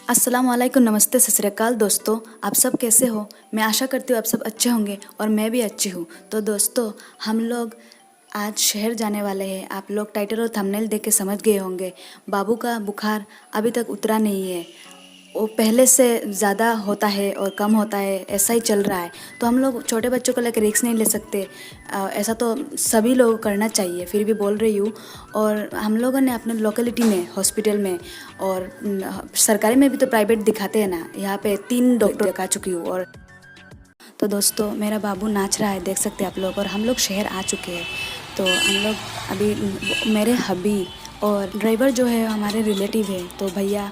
अस्सलाम वालेकुम, नमस्ते, सत श्री अकाल दोस्तों। आप सब कैसे हो? मैं आशा करती हूँ आप सब अच्छे होंगे और मैं भी अच्छी हूँ। तो दोस्तों, हम लोग आज शहर जाने वाले हैं। आप लोग टाइटल और थंबनेल देख के समझ गए होंगे। बाबू का बुखार अभी तक उतरा नहीं है। वो पहले से ज़्यादा होता है और कम होता है, ऐसा ही चल रहा है। तो हम लोग छोटे बच्चों को लेकर रिस्क नहीं ले सकते। ऐसा तो सभी लोग करना चाहिए, फिर भी बोल रही हूँ। और हम लोगों ने अपने लोकेलिटी में हॉस्पिटल में और सरकारी में भी तो प्राइवेट दिखाते हैं ना, यहाँ पे 3 डॉक्टर दिखा चुकी हूँ। और तो दोस्तों, मेरा बाबू नाच रहा है, देख सकते हैं आप लोग। और हम लोग शहर आ चुके हैं। तो हम लोग अभी मेरे हबी और ड्राइवर जो है हमारे रिलेटिव है, तो भैया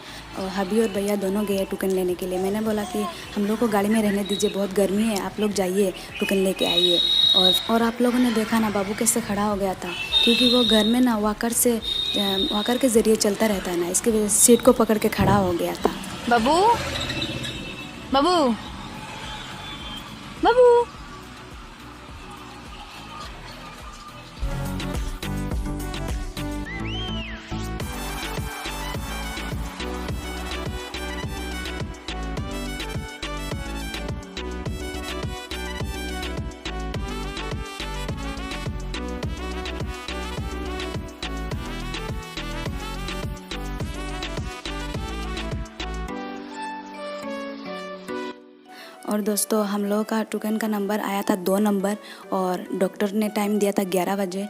हबी और भैया दोनों गए टोकन लेने के लिए। मैंने बोला कि हम लोग को गाड़ी में रहने दीजिए, बहुत गर्मी है, आप लोग जाइए टोकन लेके आइए। और आप लोगों ने देखा ना बाबू कैसे खड़ा हो गया था, क्योंकि वो घर में ना वॉकर के ज़रिए चलता रहता है ना, इसकी वजह से सीट को पकड़ के खड़ा हो गया था। बाबू बाबू बाबू और दोस्तों, हम लोगों का टोकन का नंबर आया था 2 नंबर, और डॉक्टर ने टाइम दिया था 11 बजे।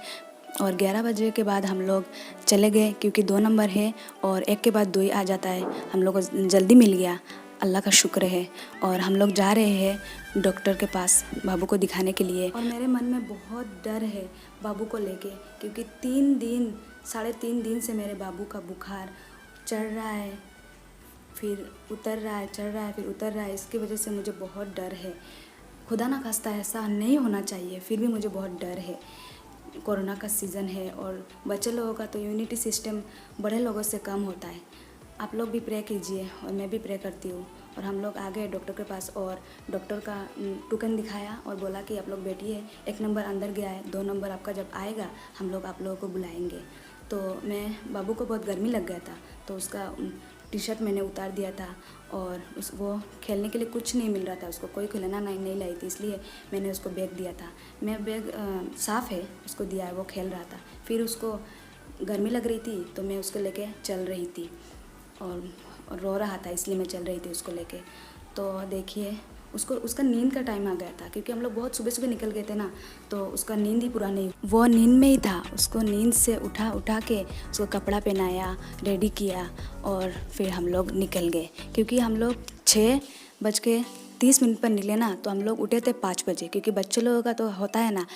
और 11 बजे के बाद हम लोग चले गए, क्योंकि 2 नंबर है और एक के बाद 2 ही आ जाता है। हम लोग को जल्दी मिल गया, अल्लाह का शुक्र है। और हम लोग जा रहे हैं डॉक्टर के पास बाबू को दिखाने के लिए। और मेरे मन में बहुत डर है बाबू को लेके, क्योंकि 3 दिन 3.5 दिन से मेरे बाबू का बुखार चढ़ रहा है, फिर उतर रहा है, चढ़ रहा है, फिर उतर रहा है। इसकी वजह से मुझे बहुत डर है। खुदा ना खास्ता ऐसा नहीं होना चाहिए, फिर भी मुझे बहुत डर है। कोरोना का सीज़न है और बच्चे लोगों का तो इम्यूनिटी सिस्टम बड़े लोगों से कम होता है। आप लोग भी प्रे कीजिए और मैं भी प्रे करती हूँ। और हम लोग आ गए डॉक्टर के पास, और डॉक्टर का टोकन दिखाया और बोला कि आप लोग बैठिए, 1 नंबर अंदर गया है, 2 नंबर आपका जब आएगा हम लोग आप लोगों को बुलाएंगे। तो मैं बाबू को बहुत गर्मी लग गया था, तो उसका टी शर्ट मैंने उतार दिया था। और वो खेलने के लिए कुछ नहीं मिल रहा था, उसको कोई खिलौना नहीं लाई थी, इसलिए मैंने उसको बैग दिया था। मैं बैग साफ़ है, उसको दिया है, वो खेल रहा था। फिर उसको गर्मी लग रही थी, तो मैं उसको लेके चल रही थी, और रो रहा था, इसलिए मैं चल रही थी उसको लेके। तो देखिए, उसका नींद का टाइम आ गया था, क्योंकि हम लोग बहुत सुबह सुबह निकल गए थे ना, तो उसका नींद ही पूरा नहीं, वो नींद में ही था। उसको नींद से उठा के उसको कपड़ा पहनाया, रेडी किया, और फिर हम लोग निकल गए। क्योंकि हम लोग 6:30 पर निकले ना, तो हम लोग उठे थे 5 बजे, क्योंकि बच्चे लोगों का तो होता है ना,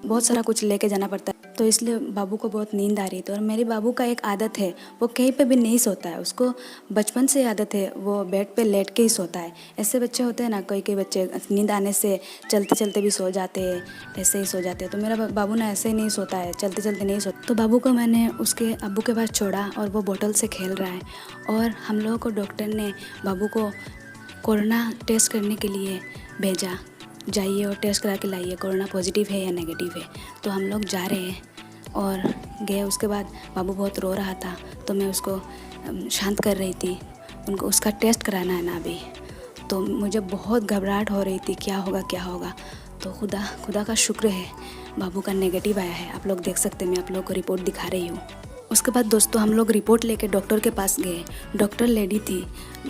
बहुत सारा कुछ लेके जाना पड़ता है। तो इसलिए बाबू को बहुत नींद आ रही थी। और मेरे बाबू का एक आदत है, वो कहीं पे भी नहीं सोता है। उसको बचपन से आदत है, वो बेड पे लेट के ही सोता है। ऐसे बच्चे होते हैं ना, कोई बच्चे नींद आने से चलते चलते भी सो जाते हैं, ऐसे ही सो जाते हैं। तो मेरा बाबू ना ऐसे ही नहीं सोता है, चलते चलते नहीं सोता। तो बाबू को मैंने उसके अब्बू के पास छोड़ा, और वो बोतल से खेल रहा है। और हम लोगों को डॉक्टर ने बाबू को कोरोना टेस्ट करने के लिए भेजा, जाइए और टेस्ट करा के लाइए, कोरोना पॉजिटिव है या नेगेटिव है। तो हम लोग जा रहे हैं और गए। उसके बाद बाबू बहुत रो रहा था, तो मैं उसको शांत कर रही थी। उसका टेस्ट कराना है ना अभी, तो मुझे बहुत घबराहट हो रही थी, क्या होगा। तो खुदा का शुक्र है, बाबू का नेगेटिव आया है। आप लोग देख सकते हैं, मैं आप लोग को रिपोर्ट दिखा रही हूँ। उसके बाद दोस्तों, हम लोग रिपोर्ट लेके डॉक्टर के पास गए। डॉक्टर लेडी थी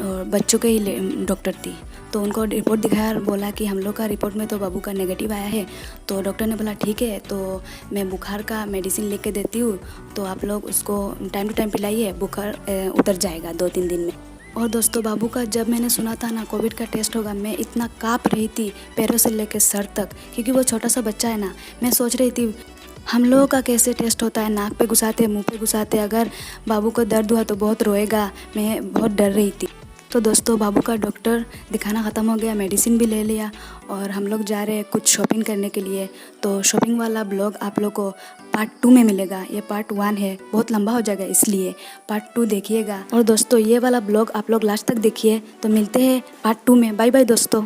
और बच्चों के ही डॉक्टर थी। तो उनको रिपोर्ट दिखाया और बोला कि हम लोग का रिपोर्ट में तो बाबू का नेगेटिव आया है। तो डॉक्टर ने बोला ठीक है, तो मैं बुखार का मेडिसिन लिख के देती हूँ, तो आप लोग उसको टाइम टू टाइम पिलाइए, बुखार उतर जाएगा 2-3 दिन में। और दोस्तों, बाबू का जब मैंने सुना था ना कोविड का टेस्ट होगा, मैं इतना काँप रही थी पैरों से लेकर सर तक, क्योंकि वो छोटा सा बच्चा है ना। मैं सोच रही थी हम लोगों का कैसे टेस्ट होता है, नाक पे घुसाते, मुंह पे घुसाते, अगर बाबू को दर्द हुआ तो बहुत रोएगा। मैं बहुत डर रही थी। तो दोस्तों, बाबू का डॉक्टर दिखाना ख़त्म हो गया, मेडिसिन भी ले लिया, और हम लोग जा रहे हैं कुछ शॉपिंग करने के लिए। तो शॉपिंग वाला ब्लॉग आप लोग को पार्ट 2 में मिलेगा। ये पार्ट 1 है, बहुत लंबा हो जाएगा, इसलिए पार्ट 2 देखिएगा। और दोस्तों, ये वाला ब्लॉग आप लोग लास्ट तक देखिए। तो मिलते हैं पार्ट 2 में। बाय बाय दोस्तों।